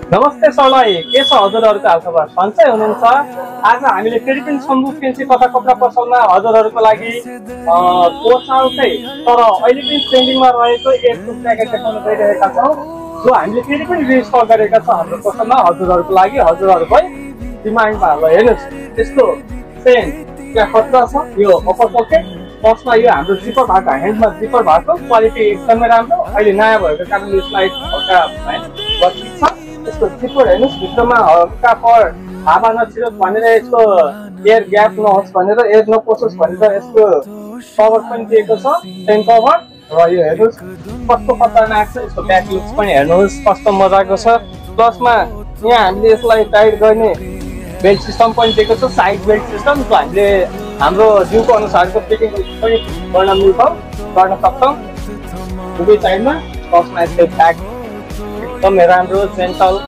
नमस्ते सरलाई, के छ हजुरहरूको हालखबर? सन्चै हुनुहुन्छ? आज हामीले फेरि पनि सम्भु पेन्सी कथा कपडा पसलमा हजुरहरूको लागि पोचाल चाहिँ तर अहिले पनि ट्रेन्डिङमा रहेको एयरको प्याकेट देखाउन गइरहेका छौँ, जो हामीले फेरि पनि रिस्टक गरेका छौँ हाम्रो पसलमा हजुरहरूको लागि। हजुरहरूकै डिमान्डमा ल हेर्नुहोस्, यस्तो पेन त्यहाँ खतरा छ। यो अप्पर पकेट फर्स्टमा यो हाम्रो जिपर भएको, ह्यान्डमा जिपर भएको, क्वालिटी एकदमै राम्रो। अहिले नयाँ भएको कारणले यसलाई हल्का बत्ती छ। यसको जिपर हेर्नुहोस्, भित्रमा हल्का पर हावा नछिरोस् भनेर, यसको एयर ग्याप नहोस् भनेर, एयर नपसोस् भनेर यसको कभर पनि दिएको छ, पेन कभर। र यो हेर्नुहोस् कस्तो खतरनाक छ, यसको ब्याक लुक्स पनि हेर्नुहोस् कस्तो मजाको छ। प्लसमा यहाँ हामीले यसलाई टाइट गर्ने बेल्ट सिस्टम पनि दिएको छ, साइड बेल्ट सिस्टम, जो हामीले हाम्रो जिउको अनुसारको फिटिङ पनि गर्न सक्छौँ दुवै साइडमा। प्लसमा यसको ब्याग एकदमै राम्रो जेन्टल